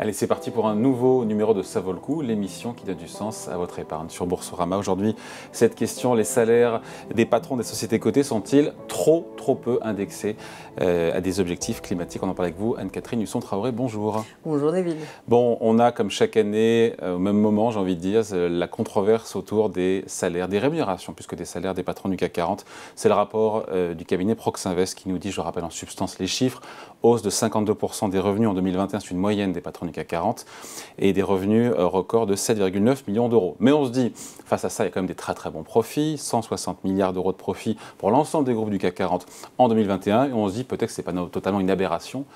Allez, c'est parti pour un nouveau numéro de Ça vaut le coup, l'émission qui donne du sens à votre épargne. Sur Boursorama, aujourd'hui, cette question, les salaires des patrons des sociétés cotées sont-ils trop peu indexés à des objectifs climatiques? On en parle avec vous, Anne-Catherine Husson-Traoré, bonjour. Bonjour David. Bon, on a comme chaque année, au même moment, j'ai envie de dire, la controverse autour des salaires, des rémunérations, plus que des salaires des patrons du CAC 40. C'est le rapport du cabinet Proxinvest qui nous dit, je rappelle en substance les chiffres, hausse de 52% des revenus en 2021, c'est une moyenne des patrons du CAC 40, et des revenus records de 7,9 millions d'euros. Mais on se dit, face à ça, il y a quand même des très bons profits, 160 milliards d'euros de profits pour l'ensemble des groupes du CAC 40 en 2021, et on se dit peut-être que ce n'est pas totalement une aberration,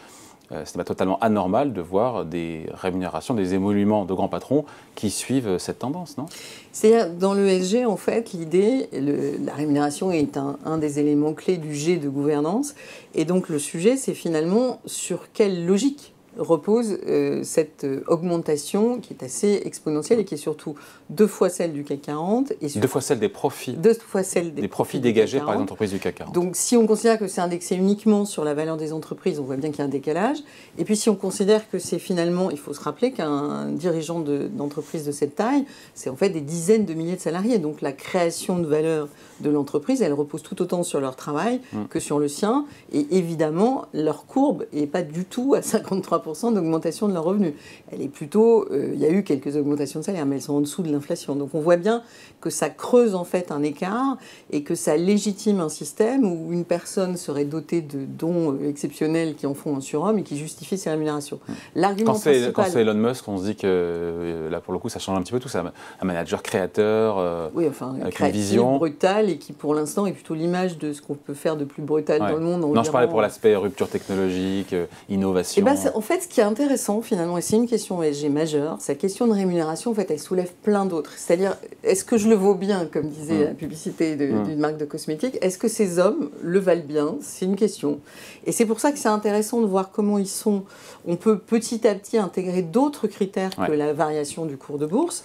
ce n'est pas totalement anormal de voir des rémunérations, des émoluments de grands patrons qui suivent cette tendance, non? C'est-à-dire, dans l'ESG, en fait, l'idée, la rémunération est un des éléments clés du G de gouvernance, et donc le sujet, c'est finalement sur quelle logique repose cette augmentation qui est assez exponentielle et qui est surtout 2 fois celle du CAC 40. Et 2 fois celle des profits. 2 fois celle des profits dégagés par les entreprises du CAC 40. Donc si on considère que c'est indexé uniquement sur la valeur des entreprises, on voit bien qu'il y a un décalage. Et puis si on considère que c'est finalement, il faut se rappeler qu'un dirigeant d'entreprise de cette taille, c'est en fait des dizaines de milliers de salariés. Donc la création de valeur de l'entreprise, elle repose tout autant sur leur travail que sur le sien. Et évidemment, leur courbe n'est pas du tout à 53% d'augmentation de leurs revenus. Elle est plutôt, il y a eu quelques augmentations de salaire, mais elles sont en dessous de l'inflation. Donc on voit bien que ça creuse en fait un écart et que ça légitime un système où une personne serait dotée de dons exceptionnels qui en font un surhomme et qui justifient ses rémunérations. L'argument principal... Quand c'est Elon Musk, on se dit que là pour le coup ça change un petit peu tout. C'est un manager créateur, oui, enfin, avec une vision brutale et qui pour l'instant est plutôt l'image de ce qu'on peut faire de plus brutal dans le monde. Non, je parlais pour l'aspect rupture technologique, innovation. Et ben, en fait, ce qui est intéressant finalement, et c'est une question ESG majeure, cette question de rémunération, en fait, elle soulève plein d'autres. C'est-à-dire, est-ce que je le vaux bien, comme disait la publicité d'une marque de cosmétiques? Est-ce que ces hommes le valent bien? C'est une question. Et c'est pour ça que c'est intéressant de voir comment ils sont. On peut petit à petit intégrer d'autres critères que la variation du cours de bourse.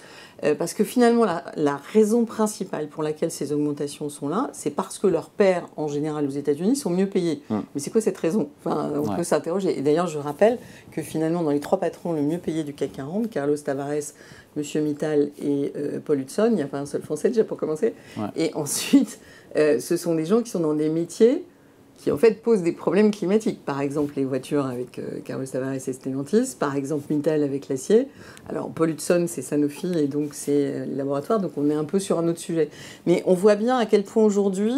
Parce que finalement, la raison principale pour laquelle ces augmentations sont là, c'est parce que leurs pairs, en général aux États-Unis, sont mieux payés. Mais c'est quoi cette raison? Enfin, on peut s'interroger. Et d'ailleurs, je rappelle que finalement, dans les 3 patrons le mieux payés du CAC 40, Carlos Tavares, M. Mittal et Paul Hudson, il n'y a pas un seul Français déjà pour commencer. Et ensuite, ce sont des gens qui sont dans des métiers qui en fait posent des problèmes climatiques. Par exemple, les voitures avec Carlos Tavares et Stellantis, par exemple Mittal avec l'acier. Alors Paul Hudson, c'est Sanofi et donc c'est les laboratoires, donc on est un peu sur un autre sujet. Mais on voit bien à quel point aujourd'hui,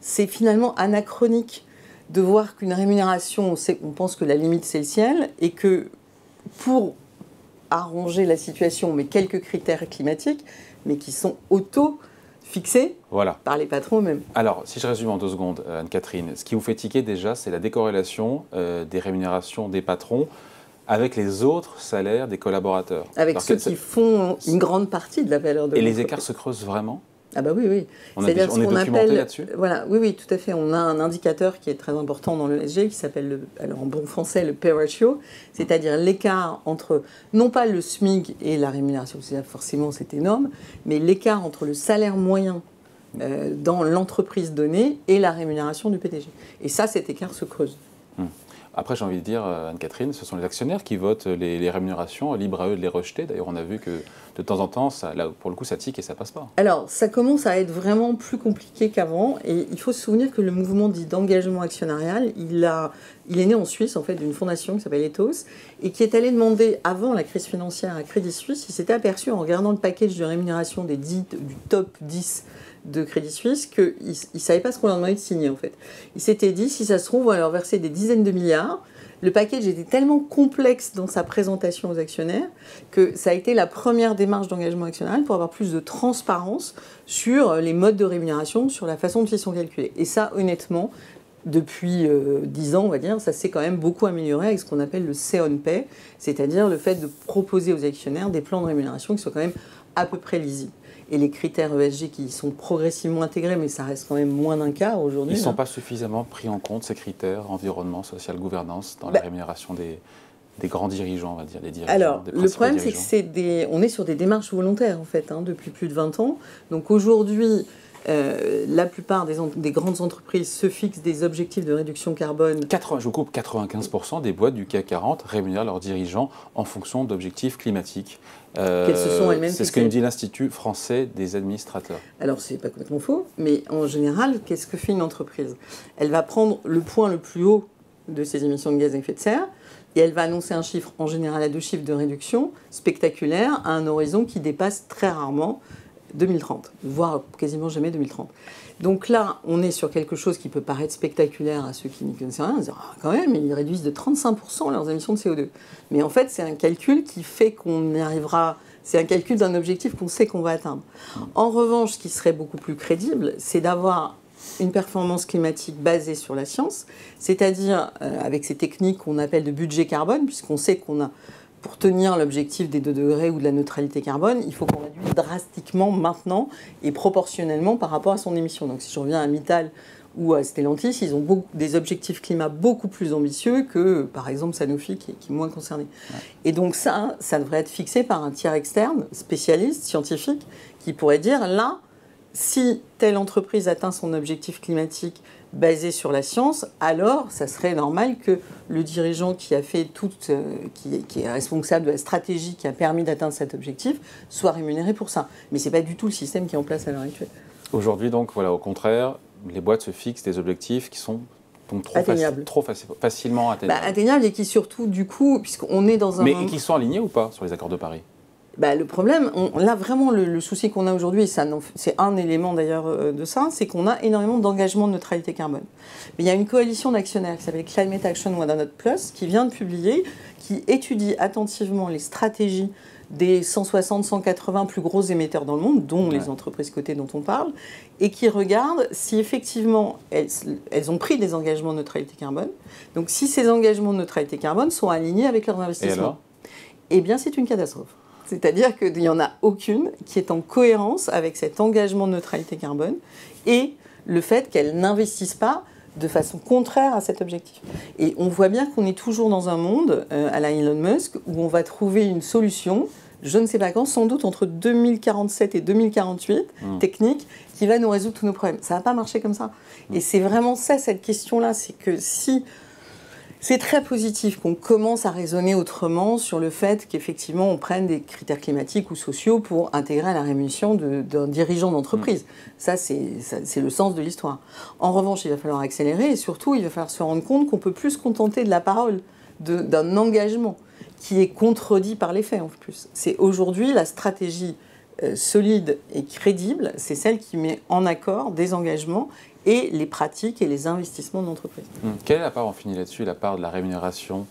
c'est finalement anachronique de voir qu'une rémunération, on pense que la limite c'est le ciel, et que pour arranger la situation, on met quelques critères climatiques, mais qui sont fixés par les patrons eux-mêmes. Alors, si je résume en 2 secondes, Anne-Catherine, ce qui vous fait tiquer déjà, c'est la décorrélation des rémunérations des patrons avec les autres salaires des collaborateurs. Avec ceux qui font une grande partie de la valeur de l'entreprise. Et les écarts se creusent vraiment? Ah bah oui. On est documenté là-dessus? Voilà, oui, tout à fait. On a un indicateur qui est très important dans l'ESG qui s'appelle, en bon français, le pay ratio, c'est-à-dire l'écart entre, non pas le SMIC et la rémunération, forcément c'est énorme, mais l'écart entre le salaire moyen dans l'entreprise donnée et la rémunération du PDG. Et ça, cet écart se creuse. Après, j'ai envie de dire, Anne-Catherine, ce sont les actionnaires qui votent les rémunérations, libre à eux de les rejeter. D'ailleurs, on a vu que de temps en temps, là, pour le coup, ça tique et ça passe pas. Alors, ça commence à être vraiment plus compliqué qu'avant. Et il faut se souvenir que le mouvement dit d'engagement actionnarial, il est né en Suisse, en fait, d'une fondation qui s'appelle Ethos, et qui est allé demander, avant la crise financière à Crédit Suisse, il s'était aperçu, en regardant le package de rémunération du top 10 de Crédit Suisse, qu'ils ne savaient pas ce qu'on leur demandait de signer, en fait. Ils s'étaient dit, si ça se trouve, on va leur verser des dizaines de milliards. Le package était tellement complexe dans sa présentation aux actionnaires que ça a été la première démarche d'engagement actionnarial pour avoir plus de transparence sur les modes de rémunération, sur la façon dont ils sont calculés. Et ça, honnêtement, depuis 10 ans, on va dire, ça s'est quand même beaucoup amélioré avec ce qu'on appelle le say on pay, c'est-à-dire le fait de proposer aux actionnaires des plans de rémunération qui soient quand même à peu près lisibles. Et les critères ESG qui sont progressivement intégrés, mais ça reste quand même moins d'un quart aujourd'hui. Ils ne sont pas suffisamment pris en compte, ces critères, environnement, social, gouvernance, dans la rémunération des grands dirigeants, on va dire, des dirigeants. Alors, le problème, c'est que on est sur des démarches volontaires, en fait, depuis plus de 20 ans. Donc aujourd'hui, La plupart des grandes entreprises se fixent des objectifs de réduction carbone. Je vous coupe, 95% des boîtes du CAC 40 rémunèrent leurs dirigeants en fonction d'objectifs climatiques. Qu'elles se sont elles-mêmes c'est ce que nous dit l'Institut français des administrateurs. Alors, c'est pas complètement faux, mais en général, qu'est-ce que fait une entreprise? Elle va prendre le point le plus haut de ses émissions de gaz à effet de serre et elle va annoncer un chiffre, en général à 2 chiffres de réduction, spectaculaire, à un horizon qui dépasse très rarement 2030, voire quasiment jamais 2030. Donc là, on est sur quelque chose qui peut paraître spectaculaire à ceux qui n'y connaissent rien, ils disent ah, quand même, ils réduisent de 35% leurs émissions de CO2. Mais en fait, c'est un calcul qui fait qu'on y arrivera, c'est un calcul d'un objectif qu'on sait qu'on va atteindre. En revanche, ce qui serait beaucoup plus crédible, c'est d'avoir une performance climatique basée sur la science, c'est-à-dire avec ces techniques qu'on appelle de budget carbone, puisqu'on sait qu'on a, pour tenir l'objectif des 2 degrés ou de la neutralité carbone, il faut qu'on réduise drastiquement maintenant et proportionnellement par rapport à son émission. Donc si je reviens à Mittal ou à Stellantis, ils ont des objectifs climat beaucoup plus ambitieux que, par exemple, Sanofi, qui est moins concerné. Ouais. Et donc ça devrait être fixé par un tiers externe, spécialiste, scientifique, qui pourrait dire, là, si telle entreprise atteint son objectif climatique basé sur la science, alors ça serait normal que le dirigeant qui a fait qui est responsable de la stratégie qui a permis d'atteindre cet objectif soit rémunéré pour ça. Mais ce n'est pas du tout le système qui est en place à l'heure actuelle. Aujourd'hui, donc, voilà, au contraire, les boîtes se fixent des objectifs qui sont donc trop facilement atteignables. Atteignables et qui surtout, du coup, puisqu'on est dans un... Mais qui sont alignés ou pas sur les accords de Paris? Le problème, là vraiment le souci qu'on a aujourd'hui, c'est un élément d'ailleurs de ça, c'est qu'on a énormément d'engagements de neutralité carbone. Mais il y a une coalition d'actionnaires qui s'appelle Climate Action 100+ qui vient de publier, qui étudie attentivement les stratégies des 160, 180 plus gros émetteurs dans le monde, dont les entreprises cotées dont on parle, et qui regarde si effectivement elles ont pris des engagements de neutralité carbone. Donc si ces engagements de neutralité carbone sont alignés avec leurs investissements. Eh bien c'est une catastrophe. C'est-à-dire qu'il n'y en a aucune qui est en cohérence avec cet engagement de neutralité carbone et le fait qu'elles n'investissent pas de façon contraire à cet objectif. Et on voit bien qu'on est toujours dans un monde, à la Elon Musk, où on va trouver une solution, je ne sais pas quand, sans doute entre 2047 et 2048, technique, qui va nous résoudre tous nos problèmes. Ça ne va pas marcher comme ça. Et c'est vraiment ça, cette question-là, c'est que si... C'est très positif qu'on commence à raisonner autrement sur le fait qu'effectivement on prenne des critères climatiques ou sociaux pour intégrer à la rémunération d'un dirigeant d'entreprise. Ça, c'est le sens de l'histoire. En revanche, il va falloir accélérer et surtout, il va falloir se rendre compte qu'on ne peut plus se contenter de la parole, d'un engagement qui est contredit par les faits en plus. C'est aujourd'hui la stratégie solide et crédible, c'est celle qui met en accord des engagements et les pratiques et les investissements de l'entreprise. Quelle est la part, on finit là-dessus, la part de la rémunération,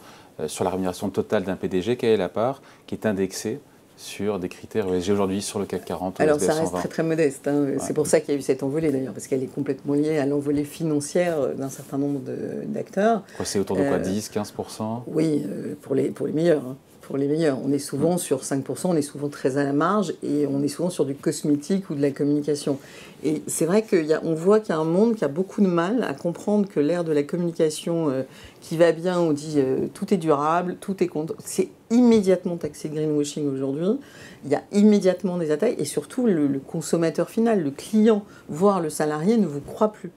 sur la rémunération totale d'un PDG, quelle est la part qui est indexée sur des critères ESG aujourd'hui sur le CAC 40 ou Alors le ça reste très très modeste, hein. Ouais. C'est pour ça qu'il y a eu cette envolée d'ailleurs, parce qu'elle est complètement liée à l'envolée financière d'un certain nombre d'acteurs. C'est autour de quoi, 10-15%? Oui, pour les meilleurs. Hein. Pour les meilleurs. On est souvent sur 5%, on est souvent très à la marge et on est souvent sur du cosmétique ou de la communication. Et c'est vrai qu'on voit qu'il y a un monde qui a beaucoup de mal à comprendre que l'ère de la communication qui va bien, on dit tout est durable, tout est c'est immédiatement taxé de greenwashing aujourd'hui. Il y a immédiatement des attaques et surtout le consommateur final, le client, voire le salarié ne vous croit plus.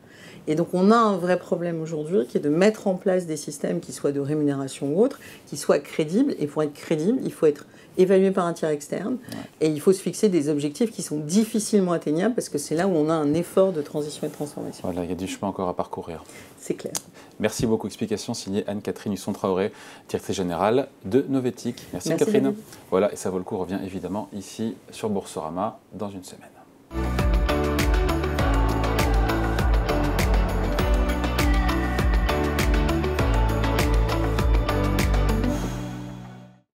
Et donc on a un vrai problème aujourd'hui qui est de mettre en place des systèmes qui soient de rémunération ou autres, qui soient crédibles. Et pour être crédible, il faut être évalué par un tiers externe. Et il faut se fixer des objectifs qui sont difficilement atteignables parce que c'est là où on a un effort de transition et de transformation. Voilà, il y a du chemin encore à parcourir. C'est clair. Merci beaucoup. Explication signée Anne-Catherine Husson-Traoré, directrice générale de Novetic. Merci Catherine. David. Voilà, et ça vaut le coup revient évidemment ici sur Boursorama dans une semaine.